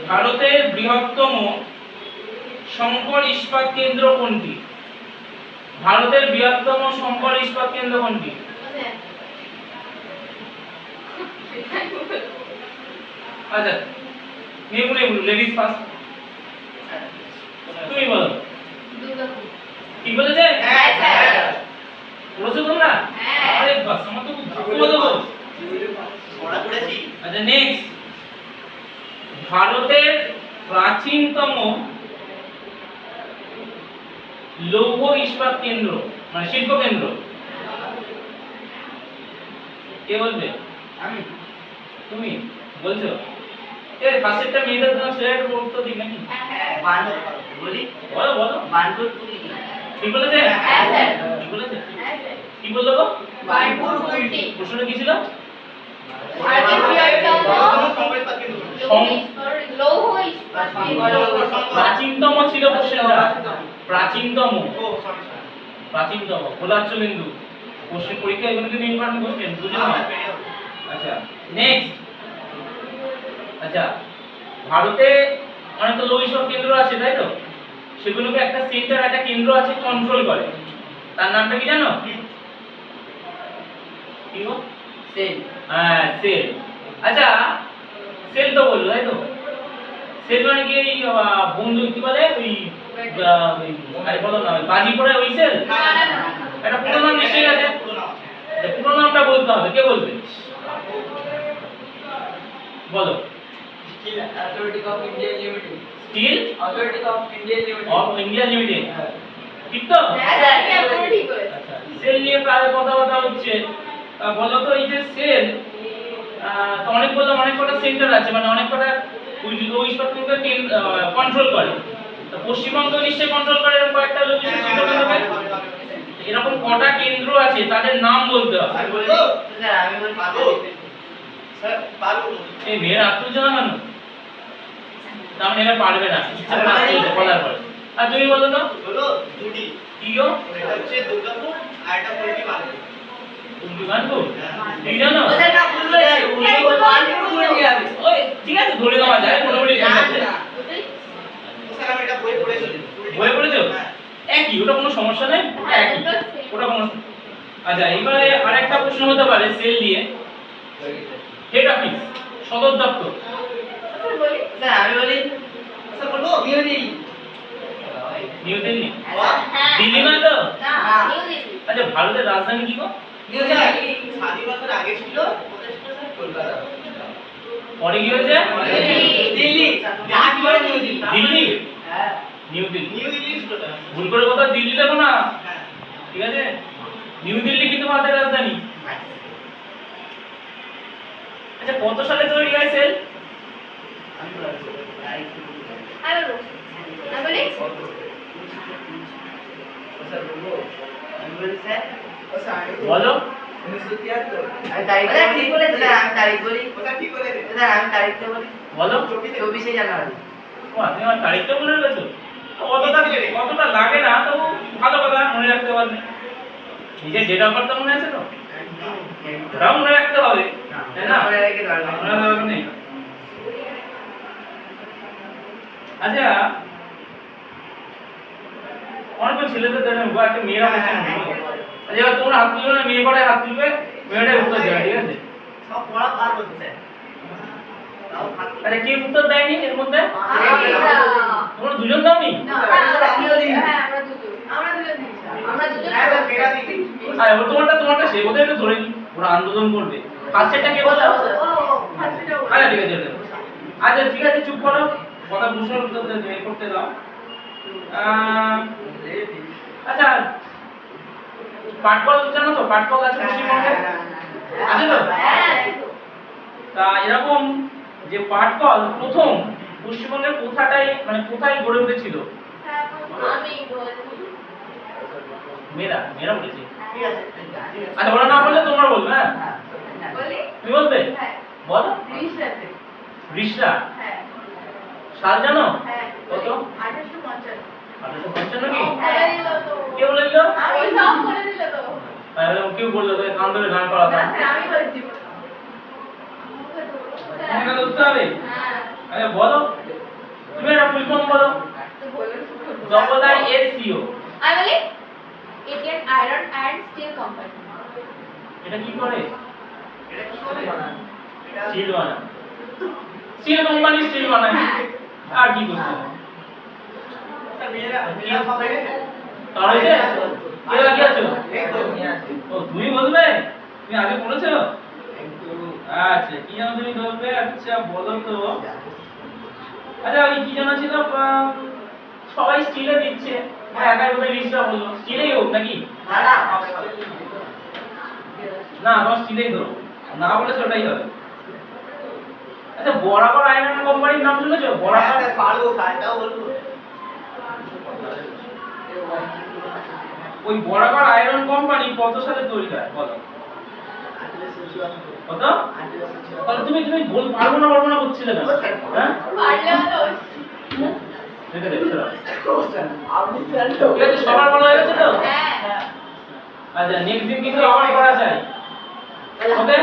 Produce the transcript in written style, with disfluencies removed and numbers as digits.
ভারতের বৃহত্তম সংকর ইস্পাত কেন্দ্র কোনটি? ভারতের বৃহত্তম সংকর ইস্পাত কেন্দ্র কোনটি? আচ্ছা নেবু লেডিস ফার্স্ট। তুমি বলো। কি বলেছে? হ্যাঁ স্যার। বলেছো তোমরা? হ্যাঁ। আরে বাস আমার তো বলো তো। পড়া করেছি। আচ্ছা নেক্সট, ভারতের প্রাচীনতম লৌহ ইস্পাত কেন্দ্র মানে শিল্প কেন্দ্র কে বলবে? আমি। তুমি বলছো? এ ফার্স্টেরটা মেয়েদের জন্য ছেলেদের উত্তর দিই নাকি? বানপুর বলি। বলো বলো। বানপুর কুলি। ঠিক বলেছে? হ্যাঁ স্যার। ঠিক বলেছে? হ্যাঁ স্যার। কি বললো গো? বানপুর কুলটি। প্রশ্নটা কি ছিল? ভারতের বৃহত্তম লৌহ ইস্পাত কেন্দ্র। প্রাচীনতম ছিল কোশ্চেনটা। প্রাচীনতম ও সরি সরি। প্রাচীনতম খোলাচ্ছবিন্দু কোশ্চেন পরীক্ষা এগুলো কিন্তু ইম্পর্টেন্ট কোশ্চেন বুঝে নাও। আচ্ছা নেক্সট, আচ্ছা ভারতে অনেক তো লৌহ ইস্পাত কেন্দ্র আছে তাই তো, সেগুলোকে একটা সেন্টার একটা কেন্দ্র আছে কন্ট্রোল করে, তার নামটা কি জানো? কি গো? সেল। হ্যাঁ সেল। আচ্ছা সেল তো বললো তাই তো, সেল মানে কি এই বন্ধু কি বলে ওই আরে বলো না বাজি পড়ে ওই সেল? না না না। এটা পুরো নাম নিশ্চয়ই আছে, পুরো নামটা বলতে হবে, কে বলবে? বলো। Steel authority of India limited. Steel authority of India limited. Of India limited, ঠিক তো? হ্যাঁ স্যার, একদম ঠিক বলেছেন। আচ্ছা সেল নিয়ে প্রায় কথাবার্তা হচ্ছে। বলো তো এই যে সেল তো অনেক বললাম অনেক কটা সেন্টার আছে মানে অনেক কটা ওই ইস্পাতকে কন্ট্রোল করে, তো পশ্চিমবঙ্গ নিশ্চয়ই কন্ট্রোল করে এরকম কয়েকটা লোক কেন্দ্রকে, এরকম কটা কেন্দ্র আছে তাদের নাম বলতে হবে। আমি বলি স্যার আমি বলি স্যার পারবো। এই মেয়ের আত্মজনা মানো তার মানে এরা পারবে না ইচ্ছা করে আসতে বলার পরে। আর তুমি বলো তো হলো দুটি। কি গো? এটা হচ্ছে দুর্গাপুর আর এটা পুরী বানপুর। তুমি বানবো ঠিক জানো? স্যার না ভুল হয়েছে। বানপুর বলে যাবে। ওই ঠিক আছে ধরে নেওয়া যায় মোটামুটি ঠিক আছে। স্যার আমি এটা বই পড়েছি। বই পড়েছো? হ্যাঁ। একই, ওটা কোনো সমস্যা নেই, হ্যাঁ, একই দুটো same। ওটা কোনো। আচ্ছা এবারে আরেকটা প্রশ্ন হতে পারে সেল দিয়ে, হেড অফিস সদর দপ্তর। স্যার বলি। স্যার আমি বলি স্যার বলবো নিউ দিল্লি। নিউ দিল্লি? হ্যাঁ। দিল্লি নয় তো? না, নিউ দিল্লি। আচ্ছা ভারতের রাজধানী কি গো? নিউ দিল্লি স্বাধীনতার আগে ছিল ওটা ছিল স্যার কলকাতা। পরে কি হয়েছে? দিল্লি। তারপরে নিউ দিল্লি। দিল্লি? হ্যাঁ। নিউ দিল্লি। নিউ দিল্লি ছিল ওটা। ভুল করে কোথাও দিল্লি লেখো না, হ্যাঁ। ঠিক আছে? নিউ দিল্লি কিন্তু ভারতের রাজধানী। আচ্ছা কত সালে তৈরি হয় সেল? আমি বলবো আমি বলবো। আমি বলি। স্যার বলবো আমি বলি স্যার ও স্যার বলো। 1973 আমি তারিখটা ঠিক বলেছি স্যার আমি তারিখ বলি ওটা ঠিক বলে স্যার আমি তারিখটা বলি বলো। 24শে জানুয়ারি ও আপনি আমার তারিখটা মনে রেখেছো? অতটা লাগে না, তবু ভালো কথা মনে রাখতে পারবে। নিজের ডেট অফ বার্থটা মনে আছে তো? ওটাও মনে রাখতে হবে, তাই না? মনে রেখে দাও মনে রাখা দরকার নেই। আচ্ছা অনেক ছেলেদের দেখেন একটা মেয়েরা বসে না। আচ্ছা এবার তোমরা হাত তুলবে না, মেয়ে কটায় হাত তুলবে, মেয়েটাই উত্তর দেবে, ঠিক আছে? সব পড়া পার করতে তাও ভাগ আচ্ছা কি উত্তর দেয়নি এর মধ্যে? আমরা। তোমরা দুজন দাওনি? না, আমিও দিই। হ্যাঁ, আমরা দুজন। আমরা দুজন দিয়েছি। আমরা দুজন। হ্যাঁ স্যার মেরা দিদি আরে তোমারটা সে ওদের একটু ধরে নি, ওরা আন্দোলন করবে। ফার্স্টেরটা কে বলছো? ও, ফার্স্টটা বলো। আচ্ছা ঠিক আছে ঠিক আছে। আচ্ছা ঠিক আছে চুপ করো, কথা বুঝে করতে দাও। আচ্ছা পাটকল জানো তো? পাটকল আছে পশ্চিমবঙ্গে, আছে তো? হ্যাঁ। তা এরকম যে পাটকল প্রথম পশ্চিমবঙ্গের কোথাটাই মানে কোথায় গড়ে উঠেছিল? আমি বলবো। মেয়েরা বলেছে। ঠিক আছে আচ্ছা ওরা না বললে তোমরা বলবে, হ্যাঁ? বলি? তুমি বলবে? হ্যাঁ। বলো। রিশরাতে। রিশরা হ্যাঁ। সাল জানো? হ্যাঁ। কত? 1855। 1855 কি? বলে দিল তো। কে বলে দিল? আমি সব বলে দিল তো। কেউ বললো তো কান ধরে গান করাতাম। না, স্যার, আমি বলেছি। তোমাকে তো উঠতে হবে। হ্যাঁ। আচ্ছা বলো। ফর্ম বলো। ডবল আই এস সি ও। আমি বলি Indian iron and steel company. এটা কি করে? এটা কি করে স্টিল বানায়। স্টিল কোম্পানি স্টিল বানায়। আর কি করছে? তাহলে যে কে বাকি আছো? ও তুমি বলবে? তুমি আগে পড়েছো? আচ্ছা কি জানো তুমি বলবে? আচ্ছা বলো তো। আচ্ছা ওই কি জানা ছিল সবাই স্টিলে দিচ্ছে। একাই বলে লিস্টটা বললো। স্টিলেই হোক নাকি? না তোমার স্টিলেই ধরো। না বলেছো ওটাই হবে। আচ্ছা বরাবর আয়রন কোম্পানির নাম শুনেছো? বরাবর পারবো সাইটাও বলবো। ওই বরাবর আয়রন কোম্পানি কত সালে তৈরি হয় বলো? কত? তাহলে তুমি তুমি বল পারবো না করছিলে কেন? হ্যাঁ? পারলে হলো। দেখে দেখো। আপনি স্যার ঠিক আছে সবার বলা হয়ে গেছে তো? হ্যাঁ। আচ্ছা নেক্সট দিন কিন্তু আবার করা যায়। ওকে?